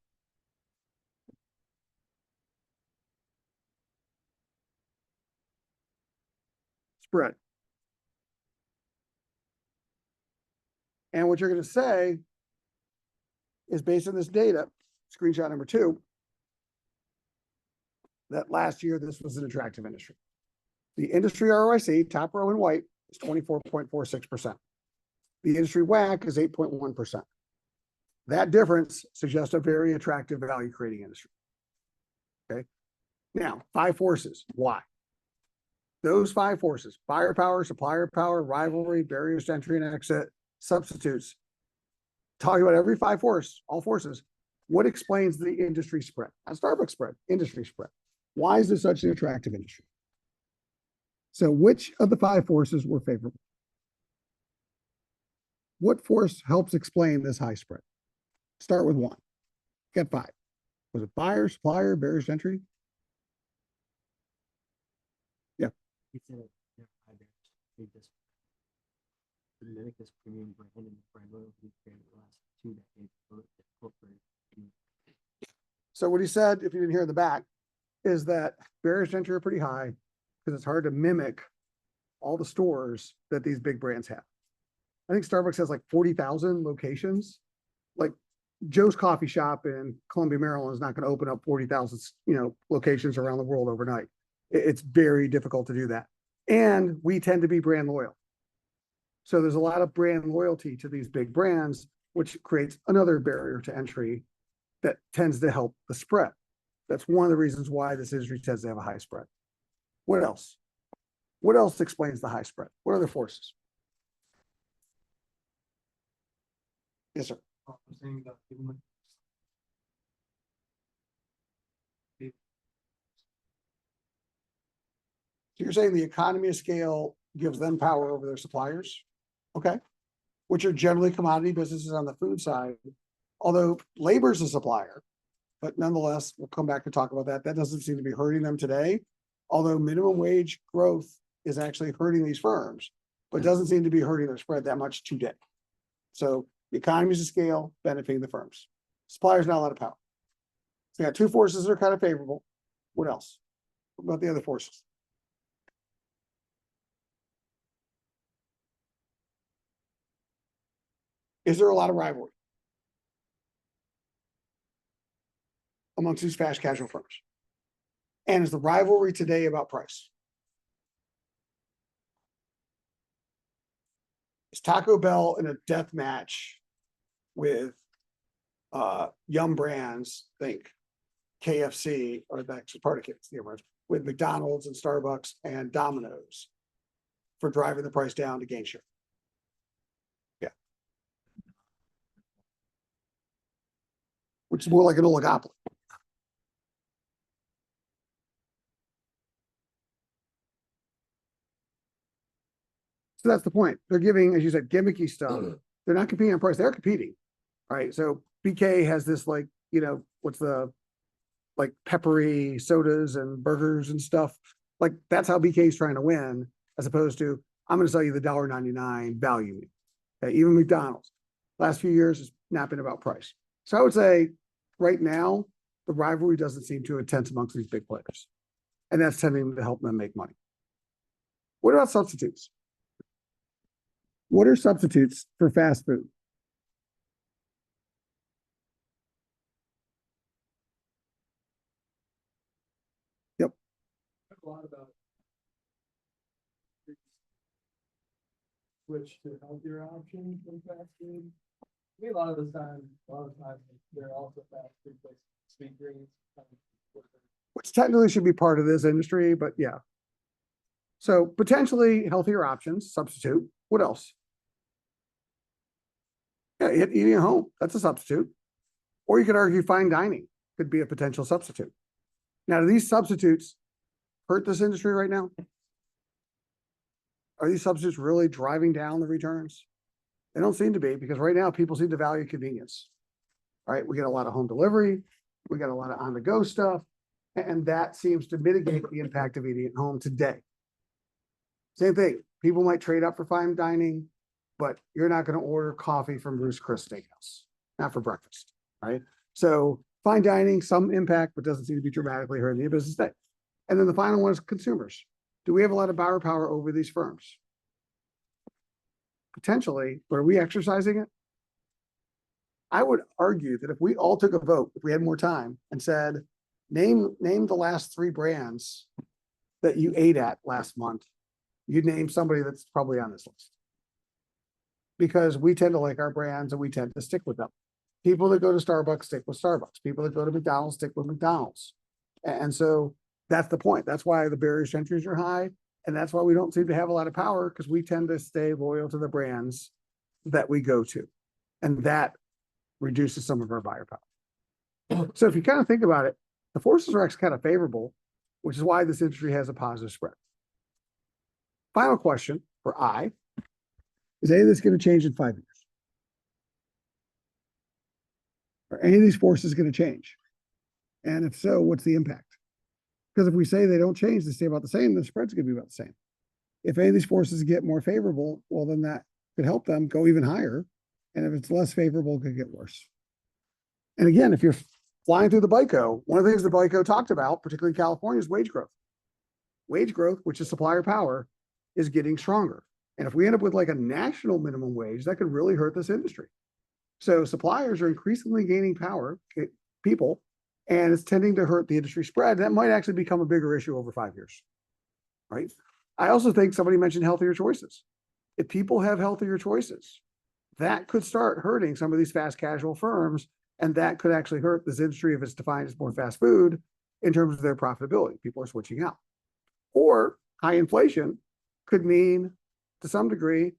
spread. And what you're going to say is based on this data, screenshot number 2, that last year this was an attractive industry. The industry ROIC, top row in white, is 24.46%. The industry WACC is 8.1%. That difference suggests a very attractive value creating industry. Okay. Now, 5 forces. Why? Those 5 forces: firepower, supplier power, rivalry, barriers to entry and exit, substitutes. Talking about every 5 force, all forces. What explains the industry spread? Not Starbucks spread, industry spread. Why is this such an attractive industry? So which of the 5 forces were favorable? What force helps explain this high spread? Start with 1. Get 5. Was it buyer, supplier, barriers to entry? Yeah. He said it, yeah, I bet. They just mimic this premium brand and brand loyalty created the last 2 decades. So what he said, if you didn't hear in the back, is that barriers to entry are pretty high because it's hard to mimic all the stores that these big brands have. I think Starbucks has like 40,000 locations. Like Joe's Coffee Shop in Columbia, Maryland is not going to open up 40,000, locations around the world overnight. It's very difficult to do that. And we tend to be brand loyal. So there's a lot of brand loyalty to these big brands, which creates another barrier to entry that tends to help the spread. That's one of the reasons why this industry tends to have a high spread. What else? What else explains the high spread? What other forces? Yes, sir. I'm saying that even So you're saying the economy of scale gives them power over their suppliers? Okay. Which are generally commodity businesses on the food side, although labor is a supplier. But nonetheless, we'll come back and talk about that. That doesn't seem to be hurting them today, although minimum wage growth is actually hurting these firms, but doesn't seem to be hurting their spread that much today. So the economies of scale benefiting the firms. Suppliers not a lot of power. So you got 2 forces that are kind of favorable. What else? What about the other forces? Is there a lot of rivalry amongst these fast casual firms? And is the rivalry today about price? Is Taco Bell in a death match with Yum Brands, think KFC, or that's part of KFC, with McDonald's and Starbucks and Domino's for driving the price down to gain share? Yeah. Which is more like an oligopoly. So that's the point. They're giving, as you said, gimmicky stuff. They're not competing on price. They're competing, right? So BK has this what's the peppery sodas and burgers and stuff. Like that's how BK is trying to win, as opposed to I'm going to sell you the $1.99 value meal. Okay, even McDonald's, last few years has not been about price. So I would say right now the rivalry doesn't seem too intense amongst these big players, and that's tending to help them make money. What about substitutes? What are substitutes for fast food? Yep. a lot about switch to healthier options than fast food. I mean, a lot of the time, they're also fast food places, sweet greens. Which technically should be part of this industry, but yeah. So potentially healthier options, substitute. What else? Yeah, eating at home, that's a substitute. Or you could argue fine dining could be a potential substitute. Now, do these substitutes hurt this industry right now? Are these substitutes really driving down the returns? They don't seem to be, because right now people seem to value convenience. Right? We get a lot of home delivery, we got a lot of on-the-go stuff, and that seems to mitigate the impact of eating at home today. Same thing. People might trade up for fine dining, but you're not going to order coffee from Ruth's Chris Steakhouse, not for breakfast, right? So fine dining, some impact, but doesn't seem to be dramatically hurting the business day. And then the final one is consumers. Do we have a lot of buyer power over these firms? Potentially, but are we exercising it? I would argue that if we all took a vote, if we had more time and said, name the last 3 brands that you ate at last month, you'd name somebody that's probably on this list. Because we tend to like our brands and we tend to stick with them. People that go to Starbucks stick with Starbucks. People that go to McDonald's stick with McDonald's. And so that's the point. That's why the barriers to entry are high. And that's why we don't seem to have a lot of power, because we tend to stay loyal to the brands that we go to. And that reduces some of our buyer power. So if you kind of think about it, the forces are actually kind of favorable, which is why this industry has a positive spread. Final question for I, is any of this going to change in 5 years? Are any of these forces going to change? And if so, what's the impact? Because if we say they don't change, they stay about the same, the spread's going to be about the same. If any of these forces get more favorable, well, then that could help them go even higher. And if it's less favorable, it could get worse. And again, if you're flying through the BICO, one of the things the BICO talked about, particularly in California, is wage growth. Wage growth, which is supplier power, is getting stronger. And if we end up with like a national minimum wage, that could really hurt this industry. So suppliers are increasingly gaining power, people, and it's tending to hurt the industry spread. That might actually become a bigger issue over 5 years, right? I also think somebody mentioned healthier choices. If people have healthier choices, that could start hurting some of these fast casual firms, and that could actually hurt this industry if it's defined as more fast food in terms of their profitability. People are switching out. Or high inflation could mean, to some degree,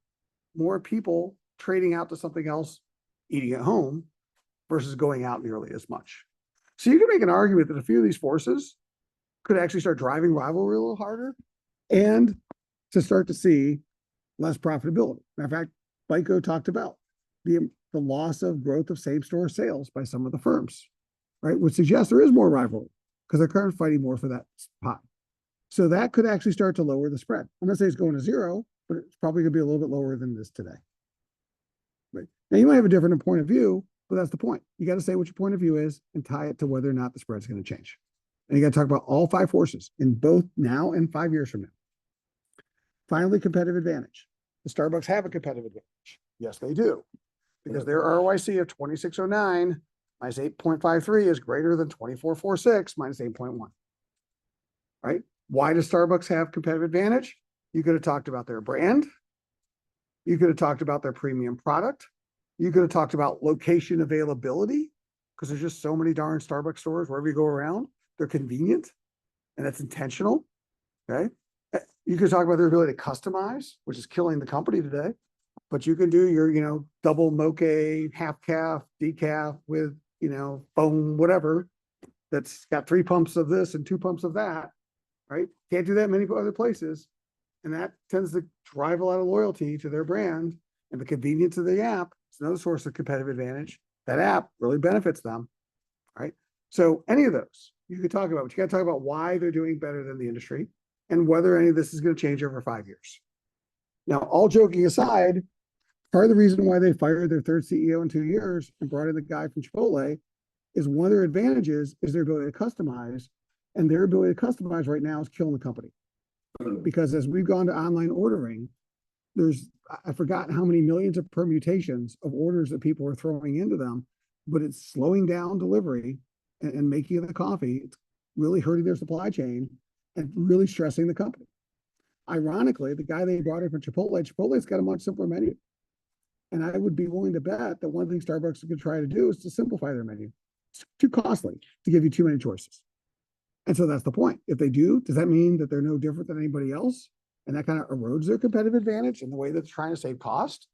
more people trading out to something else, eating at home, versus going out nearly as much. So you can make an argument that a few of these forces could actually start driving rivalry a little harder and to start to see less profitability. Matter of fact, BICO talked about the loss of growth of same-store sales by some of the firms, right? Which suggests there is more rivalry because they're currently fighting more for that spot. So that could actually start to lower the spread. I'm not saying it's going to zero, but it's probably going to be a little bit lower than it is today. Right. Now, you might have a different point of view, but that's the point. You got to say what your point of view is and tie it to whether or not the spread's going to change. And you got to talk about all 5 forces in both now and 5 years from now. Finally, competitive advantage. The Starbucks have a competitive advantage. Yes, they do. Because their ROIC of 2609 minus 8.53 is greater than 2446 minus 8.1. Right? Why does Starbucks have competitive advantage? You could have talked about their brand. You could have talked about their premium product. You could have talked about location availability, because there's just so many darn Starbucks stores wherever you go around. They're convenient, and that's intentional. Okay. You could talk about their ability to customize, which is killing the company today. But you can do your, double mocha, half calf, decaf with, foam, whatever. That's got 3 pumps of this and 2 pumps of that. Right? Can't do that many other places. And that tends to drive a lot of loyalty to their brand, and the convenience of the app is another source of competitive advantage. That app really benefits them. Right? So any of those you could talk about, but you got to talk about why they're doing better than the industry and whether any of this is going to change over 5 years. Now, all joking aside, part of the reason why they fired their 3rd CEO in 2 years and brought in the guy from Chipotle is one of their advantages is their ability to customize. And their ability to customize right now is killing the company. Because as we've gone to online ordering, I've forgotten how many millions of permutations of orders that people are throwing into them, but it's slowing down delivery and making the coffee. It's really hurting their supply chain and really stressing the company. Ironically, the guy they brought in from Chipotle's got a much simpler menu. And I would be willing to bet that one thing Starbucks is going to try to do is to simplify their menu. It's too costly to give you too many choices. And so that's the point. If they do, does that mean that they're no different than anybody else? And that kind of erodes their competitive advantage in the way that they're trying to save cost.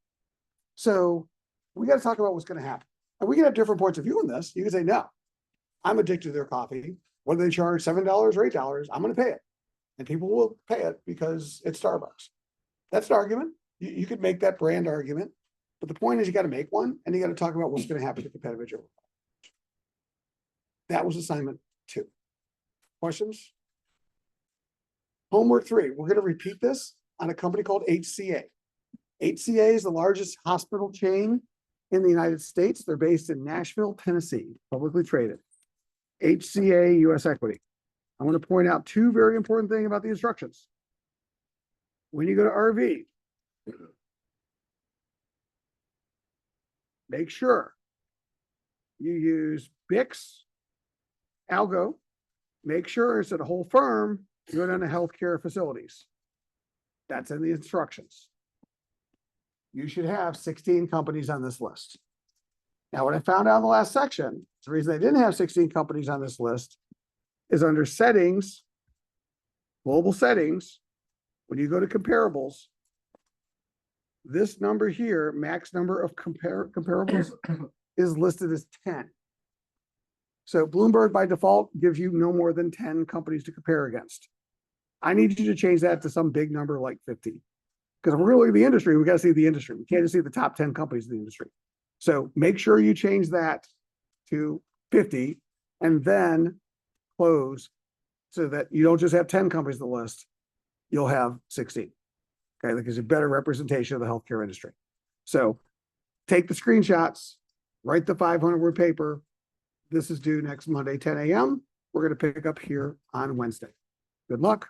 So we got to talk about what's going to happen. And we can have different points of view on this. You can say, no, I'm addicted to their coffee. Whether they charge $7 or $8, I'm going to pay it. And people will pay it because it's Starbucks. That's an argument. You could make that brand argument. But the point is you got to make one, and you got to talk about what's going to happen to competitive advantage. That was assignment 2. Questions? Homework 3. We're going to repeat this on a company called HCA. HCA is the largest hospital chain in the United States. They're based in Nashville, Tennessee, publicly traded. HCA US Equity. I want to point out 2 very important things about the instructions. When you go to RV, make sure you use BIX, Algo. Make sure it's a whole firm You go down to healthcare facilities. That's in the instructions. You should have 16 companies on this list. Now, what I found out in the last section, the reason I didn't have 16 companies on this list is under settings, global settings, when you go to comparables, this number here, max number of comparables is listed as 10. So Bloomberg by default gives you no more than 10 companies to compare against. I need you to change that to some big number like 50. Because we're really the industry, we got to see the industry. We can't just see the top 10 companies in the industry. So make sure you change that to 50 and then close so that you don't just have 10 companies on the list, you'll have 16. Okay, that gives you better representation of the healthcare industry. So take the screenshots, write the 500-word paper. This is due next Monday, 10 a.m. We're going to pick up here on Wednesday. Good luck.